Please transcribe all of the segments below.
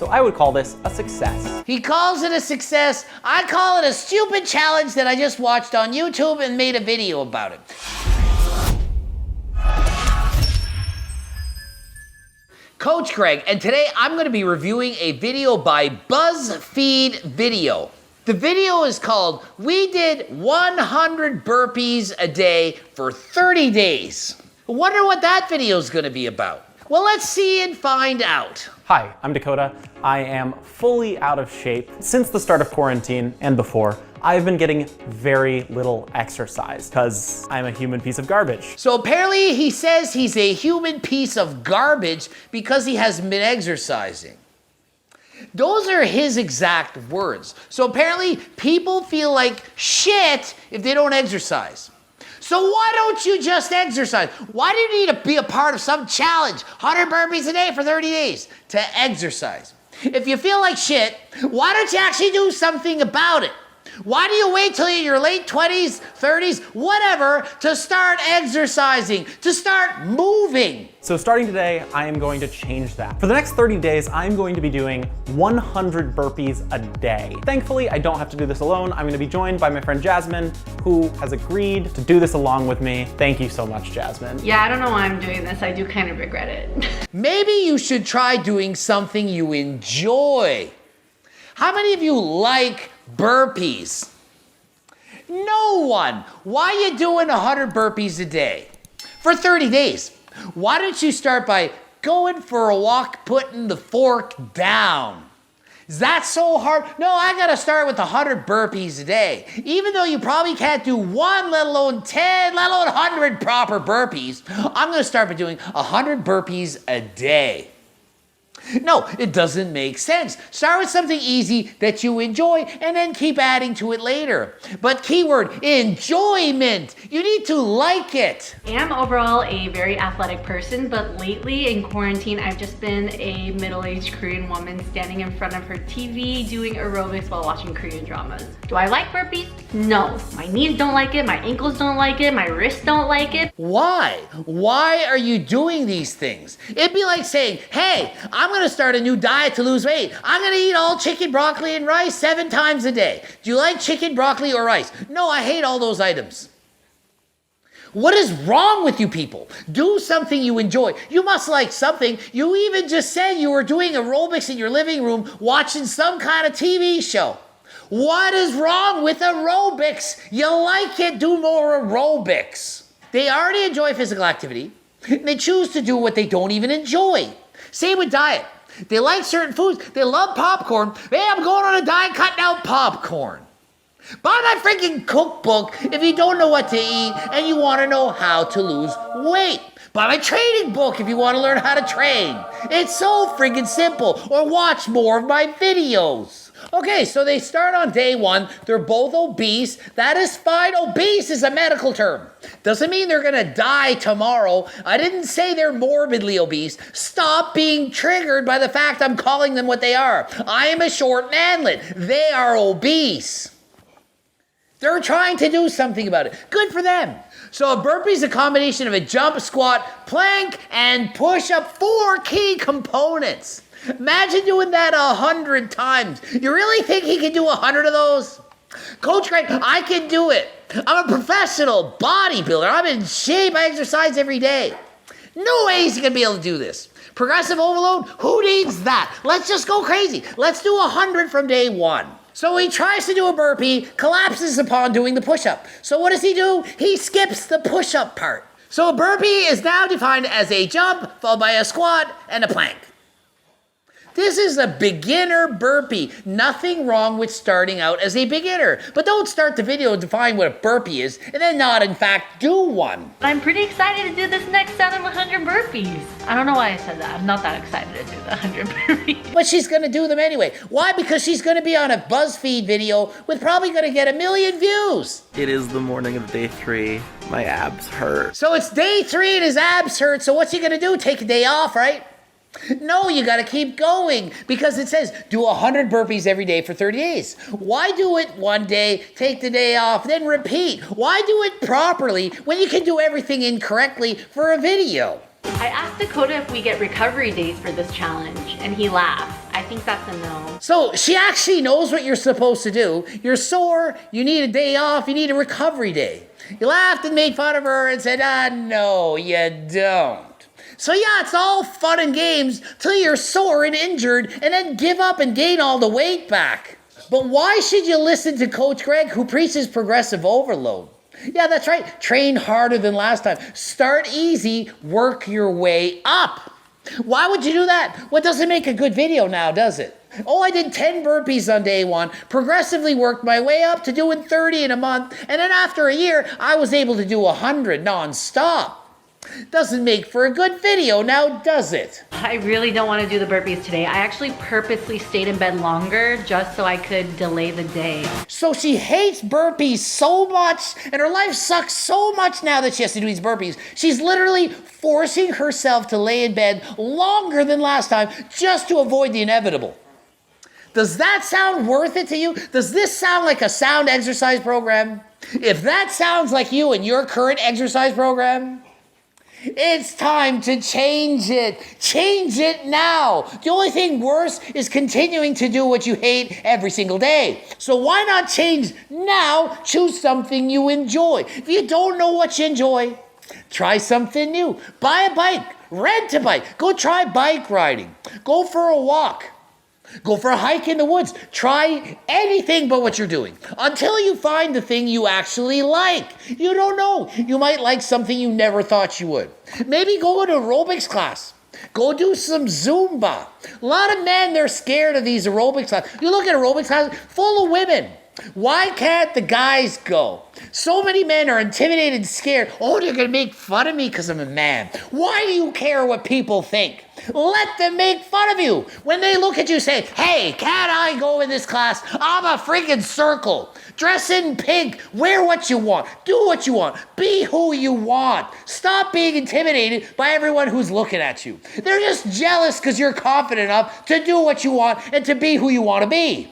So I would call this a success. He calls it a success. I call it a stupid challenge that I just watched on YouTube and made a video about it. Coach Greg, and today I'm going to be reviewing a video by Buzzfeed Video. The video is called, "We did 100 burpees a day for 30 days. I wonder what that video is going to be about. Well, let's see and find out. Hi, I'm Dakota. I am fully out of shape. Since the start of quarantine and before, I've been getting very little exercise because I'm a human piece of garbage. So apparently he says he's a human piece of garbage because he hasn't been exercising. Those are his exact words. So apparently people feel like shit if they don't exercise. So why don't you just exercise? Why do you need to be a part of some challenge? 100 burpees a day for 30 days to exercise. If you feel like shit, why don't you actually do something about it? Why do you wait till you're in your late 20s, 30s, whatever, to start exercising, to start moving? So starting today, I am going to change that. For the next 30 days, I'm going to be doing 100 burpees a day. Thankfully, I don't have to do this alone. I'm going to be joined by my friend Jasmine, who has agreed to do this along with me. Thank you so much, Jasmine. Yeah, I don't know why I'm doing this. I do kind of regret it. Maybe you should try doing something you enjoy. How many of you like burpees? No one. Why are you doing 100 burpees a day for 30 days? Why don't you start by going for a walk, putting the fork down? Is that so hard? No, I gotta start with 100 burpees a day. Even though you probably can't do one, let alone 10, let alone 100 proper burpees, I'm gonna start by doing 100 burpees a day. No, it doesn't make sense. Start with something easy that you enjoy and then keep adding to it later. But keyword, enjoyment. You need to like it. I am overall a very athletic person, but lately in quarantine, I've just been a middle-aged Korean woman standing in front of her TV doing aerobics while watching Korean dramas. Do I like burpees? No. My knees don't like it, my ankles don't like it, my wrists don't like it. Why? Why are you doing these things? It'd be like saying, hey, I'm gonna start a new diet to lose weight. I'm gonna eat all chicken, broccoli, and rice 7 times a day. Do you like chicken, broccoli, or rice? No, I hate all those items. What is wrong with you people? Do something you enjoy. You must like something. You even just said you were doing aerobics in your living room watching some kind of TV show. What is wrong with aerobics? You like it, do more aerobics. They already enjoy physical activity, and they choose to do what they don't even enjoy. Same with diet. They like certain foods. They love popcorn. Hey, I'm going on a diet cutting out popcorn. Buy my freaking cookbook if you don't know what to eat and you want to know how to lose weight. Buy my training book if you want to learn how to train. It's so freaking simple. Or watch more of my videos. Okay, so they start on day 1. They're both obese. That is fine. Obese is a medical term. Doesn't mean they're gonna die tomorrow. I didn't say they're morbidly obese. Stop being triggered by the fact I'm calling them what they are. I am a short manlet. They are obese. They're trying to do something about it. Good for them. So a burpee is a combination of a jump, squat, plank, and push-up. 4 key components. Imagine doing that 100 times. You really think he can do 100 of those? Coach Greg, I can do it. I'm a professional bodybuilder. I'm in shape. I exercise every day. No way he's gonna be able to do this. Progressive overload? Who needs that? Let's just go crazy. Let's do 100 from day 1. So he tries to do a burpee, collapses upon doing the push-up. So what does he do? He skips the push-up part. So a burpee is now defined as a jump, followed by a squat, and a plank. This is a beginner burpee. Nothing wrong with starting out as a beginner. But don't start the video defining what a burpee is and then not, in fact, do one. I'm pretty excited to do this next set of 100 burpees. I don't know why I said that. I'm not that excited to do the 100 burpees. But she's going to do them anyway. Why? Because she's going to be on a Buzzfeed video with probably going to get 1 million views. It is the morning of day 3. My abs hurt. So it's day 3 and his abs hurt. So what's he going to do? Take a day off, right? No, you gotta keep going because it says do 100 burpees every day for 30 days. Why do it one day, take the day off, then repeat? Why do it properly when you can do everything incorrectly for a video? I asked Dakota if we get recovery days for this challenge, and he laughed. I think that's a no. So she actually knows what you're supposed to do. You're sore, you need a day off, you need a recovery day. You laughed and made fun of her and said, no, you don't. So yeah, it's all fun and games till you're sore and injured and then give up and gain all the weight back. But why should you listen to Coach Greg, who preaches progressive overload? Yeah, that's right. Train harder than last time. Start easy, work your way up. Why would you do that? Well, it doesn't make a good video now, does it? Oh, I did 10 burpees on day 1, progressively worked my way up to doing 30 in a month, and then after a year, I was able to do 100 non-stop. Doesn't make for a good video now, does it? I really don't want to do the burpees today. I actually purposely stayed in bed longer just so I could delay the day. So she hates burpees so much, and her life sucks so much now that she has to do these burpees. She's literally forcing herself to lay in bed longer than last time just to avoid the inevitable. Does that sound worth it to you? Does this sound like a sound exercise program? If that sounds like you and your current exercise program, it's time to change it. Change it now. The only thing worse is continuing to do what you hate every single day. So why not change now? Choose something you enjoy. If you don't know what you enjoy, try something new. Buy a bike. Rent a bike. Go try bike riding. Go for a walk. Go for a hike in the woods. Try anything but what you're doing until you find the thing you actually like. You don't know. You might like something you never thought you would. Maybe go to aerobics class. Go do some Zumba. A lot of men, they're scared of these aerobics classes. You look at aerobics classes full of women. Why can't the guys go? So many men are intimidated and scared. Oh, they're going to make fun of me because I'm a man. Why do you care what people think? Let them make fun of you. When they look at you, say, hey, can't I go in this class? I'm a freaking circle. Dress in pink. Wear what you want. Do what you want. Be who you want. Stop being intimidated by everyone who's looking at you. They're just jealous because you're confident enough to do what you want and to be who you want to be.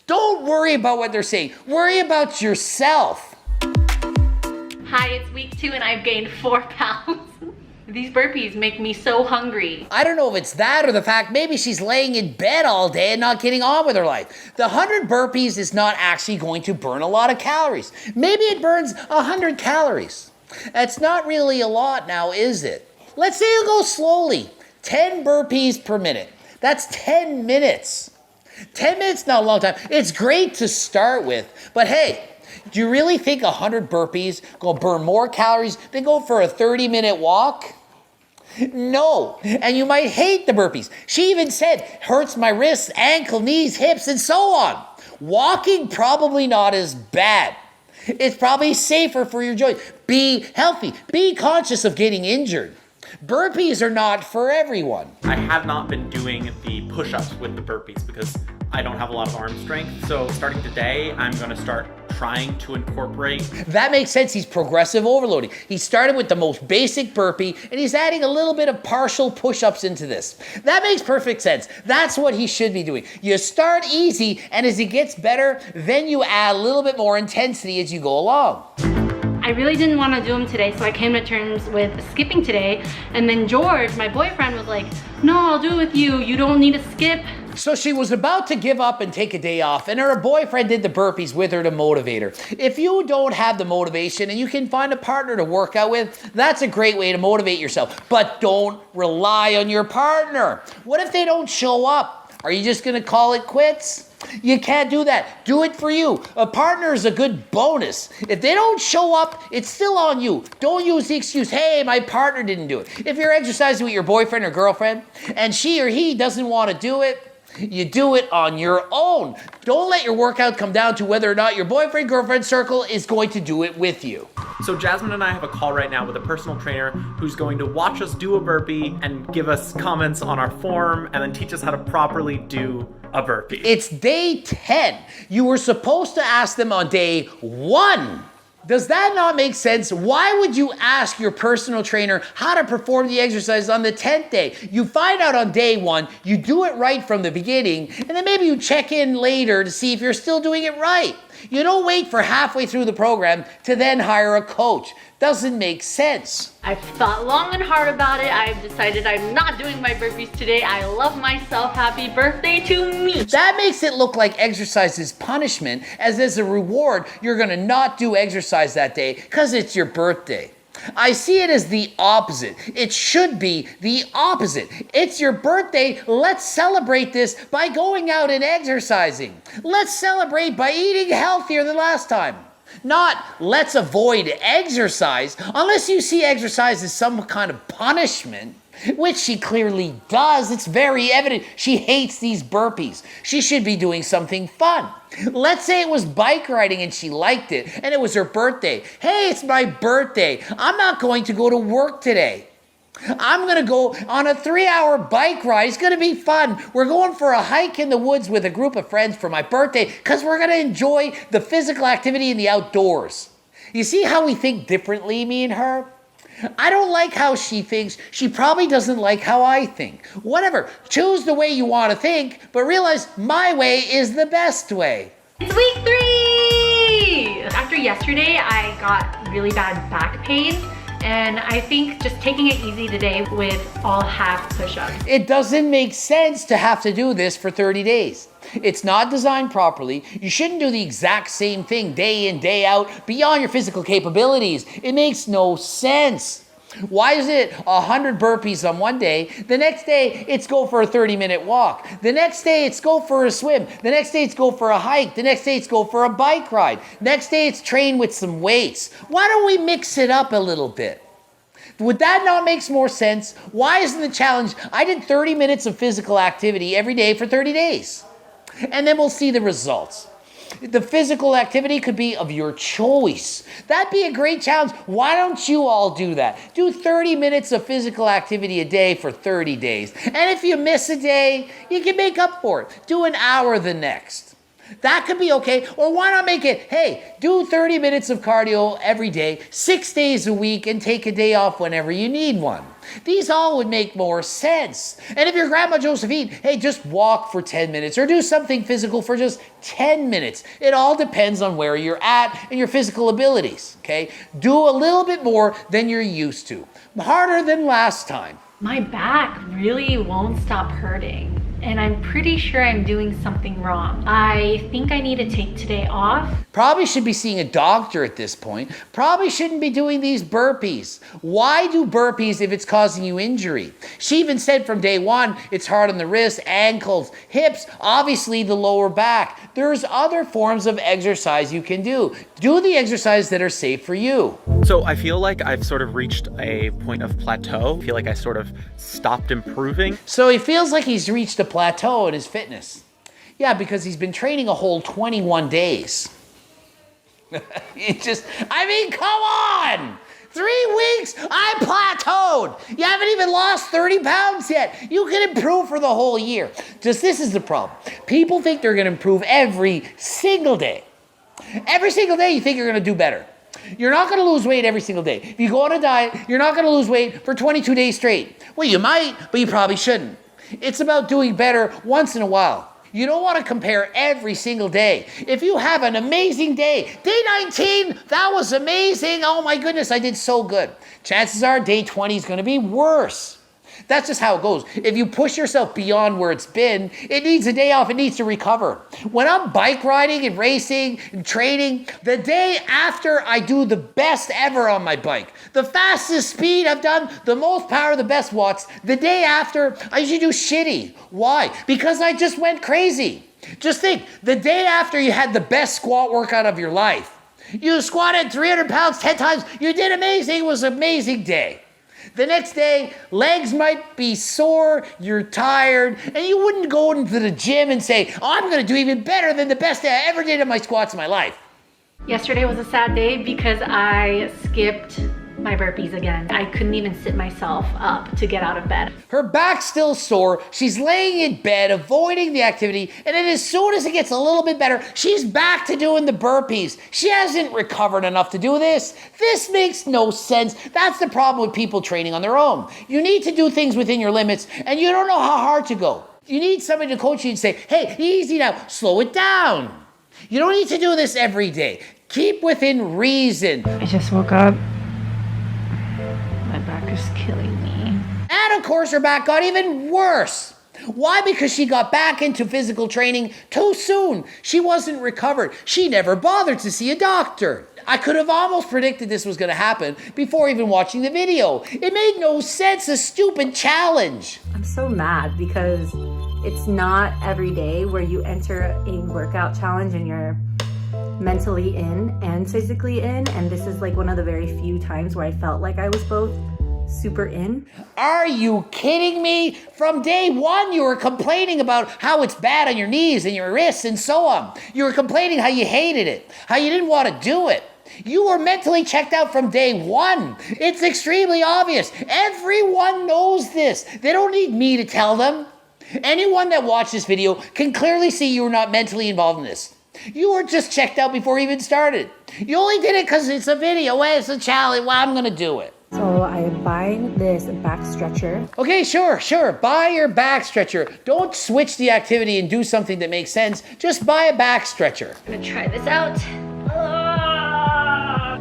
Don't worry about what they're saying. Worry about yourself. Hi, it's week 2 and I've gained 4 pounds. These burpees make me so hungry. I don't know if it's that or the fact maybe she's laying in bed all day and not getting on with her life. The 100 burpees is not actually going to burn a lot of calories. Maybe it burns 100 calories. That's not really a lot now, is it? Let's say you go slowly. 10 burpees per minute. That's 10 minutes. 10 minutes, not a long time. It's great to start with, but hey, do you really think 100 burpees gonna burn more calories than go for a 30-minute walk? No, and you might hate the burpees. She even said, hurts my wrists, ankle, knees, hips, and so on. Walking, probably not as bad. It's probably safer for your joints. Be healthy. Be conscious of getting injured. Burpees are not for everyone. I have not been doing the push-ups with the burpees because I don't have a lot of arm strength. So starting today, I'm gonna start trying to incorporate. That makes sense. He's progressive overloading. He started with the most basic burpee and he's adding a little bit of partial push-ups into this. That makes perfect sense. That's what he should be doing. You start easy and as he gets better, then you add a little bit more intensity as you go along. I really didn't want to do them today, so I came to terms with skipping today. And then George, my boyfriend, was like, no, I'll do it with you. You don't need to skip. So she was about to give up and take a day off, and her boyfriend did the burpees with her to motivate her. If you don't have the motivation and you can find a partner to work out with, that's a great way to motivate yourself. But don't rely on your partner. What if they don't show up? Are you just gonna call it quits? You can't do that. Do it for you. A partner is a good bonus. If they don't show up, it's still on you. Don't use the excuse, hey, my partner didn't do it. If you're exercising with your boyfriend or girlfriend and she or he doesn't want to do it, you do it on your own. Don't let your workout come down to whether or not your boyfriend, girlfriend circle is going to do it with you. So Jasmine and I have a call right now with a personal trainer who's going to watch us do a burpee and give us comments on our form and then teach us how to properly do a burpee. It's day 10. You were supposed to ask them on day 1. Does that not make sense? Why would you ask your personal trainer how to perform the exercise on the 10th day? You find out on day 1, you do it right from the beginning, and then maybe you check in later to see if you're still doing it right. You don't wait for halfway through the program to then hire a coach. Doesn't make sense. I've thought long and hard about it. I've decided I'm not doing my burpees today. I love myself. Happy birthday to me. That makes it look like exercise is punishment, as a reward, you're gonna not do exercise that day because it's your birthday. I see it as the opposite. It should be the opposite. It's your birthday. Let's celebrate this by going out and exercising. Let's celebrate by eating healthier than last time. Not let's avoid exercise, unless you see exercise as some kind of punishment, which she clearly does. It's very evident she hates these burpees. She should be doing something fun. Let's say it was bike riding and she liked it and it was her birthday. Hey, it's my birthday. I'm not going to go to work today. I'm gonna go on a 3-hour bike ride. It's gonna be fun. We're going for a hike in the woods with a group of friends for my birthday because we're gonna enjoy the physical activity in the outdoors. You see how we think differently, me and her? I don't like how she thinks. She probably doesn't like how I think. Whatever. Choose the way you want to think, but realize my way is the best way. It's week 3! After yesterday, I got really bad back pain. And I think just taking it easy today with all half push-ups. It doesn't make sense to have to do this for 30 days. It's not designed properly. You shouldn't do the exact same thing day in, day out, beyond your physical capabilities. It makes no sense. Why is it 100 burpees on one day? The next day, it's go for a 30-minute walk. The next day, it's go for a swim. The next day, it's go for a hike. The next day, it's go for a bike ride. Next day, it's train with some weights. Why don't we mix it up a little bit? Would that not make more sense? Why isn't the challenge, I did 30 minutes of physical activity every day for 30 days. And then we'll see the results. The physical activity could be of your choice. That'd be a great challenge. Why don't you all do that? Do 30 minutes of physical activity a day for 30 days. And if you miss a day, you can make up for it. Do an hour the next. That could be okay. Or why not make it, hey, do 30 minutes of cardio every day, 6 days a week, and take a day off whenever you need one. These all would make more sense. And if you're Grandma Josephine, hey, just walk for 10 minutes or do something physical for just 10 minutes. It all depends on where you're at and your physical abilities, okay? Do a little bit more than you're used to. Harder than last time. My back really won't stop hurting. And I'm pretty sure I'm doing something wrong. I think I need to take today off. Probably should be seeing a doctor at this point. Probably shouldn't be doing these burpees. Why do burpees if it's causing you injury? She even said from day one, it's hard on the wrists, ankles, hips, obviously the lower back. There's other forms of exercise you can do. Do the exercises that are safe for you. So I feel like I've sort of reached a point of plateau. I feel like I sort of stopped improving. So he feels like he's reached a plateau in his fitness. Yeah, because he's been training a whole 21 days. Come on! 3 weeks, I plateaued. You haven't even lost 30 pounds yet. You can improve for the whole year. Just this is the problem. People think they're gonna improve every single day. Every single day you think you're gonna do better. You're not gonna lose weight every single day. If you go on a diet, you're not gonna lose weight for 22 days straight. Well, you might, but you probably shouldn't. It's about doing better once in a while. You don't want to compare every single day. If you have an amazing day, day 19, that was amazing. Oh my goodness, I did so good. Chances are day 20 is going to be worse. That's just how it goes. If you push yourself beyond where it's been, it needs a day off. It needs to recover. When I'm bike riding and racing and training, the day after I do the best ever on my bike, the fastest speed I've done, the most power, the best watts, the day after, I usually do shitty. Why? Because I just went crazy. Just think, the day after you had the best squat workout of your life, you squatted 300 pounds 10 times, you did amazing, it was an amazing day. The next day, legs might be sore, you're tired, and you wouldn't go into the gym and say, oh, I'm gonna do even better than the best day I ever did in my squats in my life. Yesterday was a sad day because I skipped my burpees again. I couldn't even sit myself up to get out of bed. Her back's still sore, she's laying in bed, avoiding the activity, and then as soon as it gets a little bit better, she's back to doing the burpees. She hasn't recovered enough to do this. This makes no sense. That's the problem with people training on their own. You need to do things within your limits, and you don't know how hard to go. You need somebody to coach you and say, hey, easy now, slow it down. You don't need to do this every day. Keep within reason. I just woke up of course, her back got even worse. Why? Because she got back into physical training too soon. She wasn't recovered. She never bothered to see a doctor. I could have almost predicted this was going to happen before even watching the video. It made no sense, a stupid challenge. I'm so mad because it's not every day where you enter a workout challenge and you're mentally in and physically in. And this is like one of the very few times where I felt like I was both super in. Are you kidding me? From day one, you were complaining about how it's bad on your knees and your wrists and so on. You were complaining how you hated it, how you didn't want to do it. You were mentally checked out from day one. It's extremely obvious. Everyone knows this. They don't need me to tell them. Anyone that watched this video can clearly see you were not mentally involved in this. You were just checked out before you even started. You only did it because it's a video. Well, it's a challenge. Well, I'm going to do it. So I am buying this back stretcher. Okay, sure. Buy your back stretcher. Don't switch the activity and do something that makes sense. Just buy a back stretcher. I'm gonna try this out.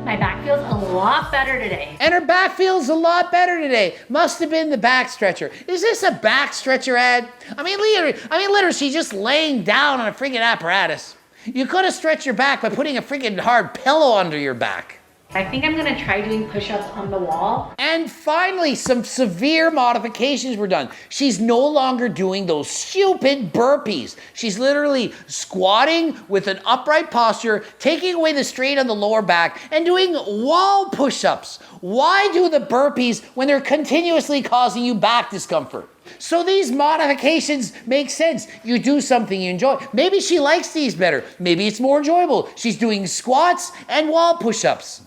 My back feels a lot better today. And her back feels a lot better today. Must have been the back stretcher. Is this a back stretcher ad? I mean, literally, she's just laying down on a freaking apparatus. You could have stretched your back by putting a freaking hard pillow under your back. I think I'm gonna try doing push-ups on the wall. And finally, some severe modifications were done. She's no longer doing those stupid burpees. She's literally squatting with an upright posture, taking away the strain on the lower back, and doing wall push-ups. Why do the burpees when they're continuously causing you back discomfort? So these modifications make sense. You do something you enjoy. Maybe she likes these better. Maybe it's more enjoyable. She's doing squats and wall push-ups.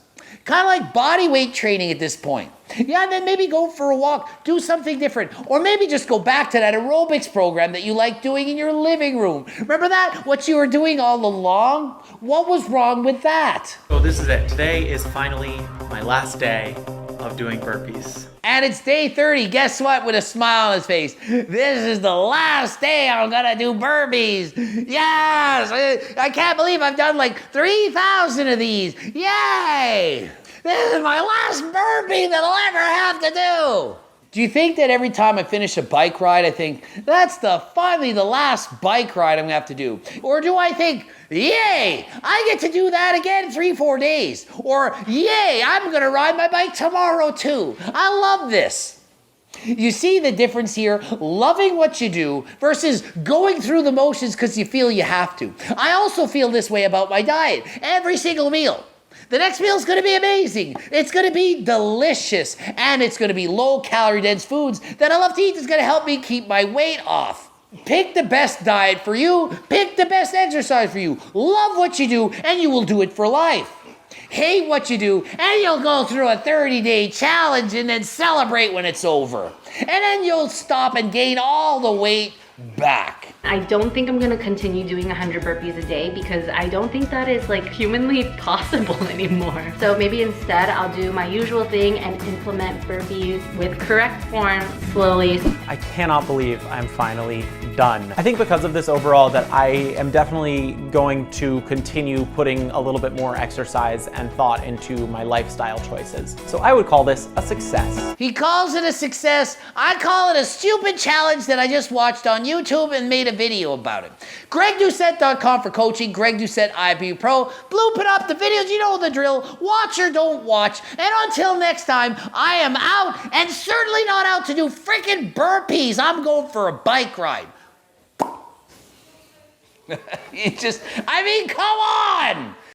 Kind of like body weight training at this point. Yeah, and then maybe go for a walk, do something different. Or maybe just go back to that aerobics program that you like doing in your living room. Remember that? What you were doing all along? What was wrong with that? So this is it. Today is finally my last day of doing burpees. And it's day 30. Guess what? With a smile on his face. This is the last day I'm gonna do burpees. Yes! I can't believe I've done like 3,000 of these. Yay! This is my last burpee that I'll ever have to do. Do you think that every time I finish a bike ride, I think, that's finally the last bike ride I'm gonna have to do? Or do I think, yay, I get to do that again 3-4 days? Or, yay, I'm gonna ride my bike tomorrow too. I love this. You see the difference here? Loving what you do versus going through the motions because you feel you have to. I also feel this way about my diet. Every single meal. The next meal is going to be amazing. It's going to be delicious. And it's going to be low-calorie dense foods that I love to eat. That's going to help me keep my weight off. Pick the best diet for you. Pick the best exercise for you. Love what you do, and you will do it for life. Hate what you do, and you'll go through a 30-day challenge and then celebrate when it's over. And then you'll stop and gain all the weight back. I don't think I'm gonna continue doing 100 burpees a day because I don't think that is like humanly possible anymore. So maybe instead I'll do my usual thing and implement burpees with correct form slowly. I cannot believe I'm finally done. I think because of this overall that I am definitely going to continue putting a little bit more exercise and thought into my lifestyle choices. So I would call this a success. He calls it a success. I call it a stupid challenge that I just watched on YouTube and made a video about it. GregDoucette.com for coaching. Greg Doucette, IB Pro. Bloop it up the videos. You know the drill. Watch or don't watch. And until next time, I am out and certainly not out to do freaking burpees. I'm going for a bike ride. Come on!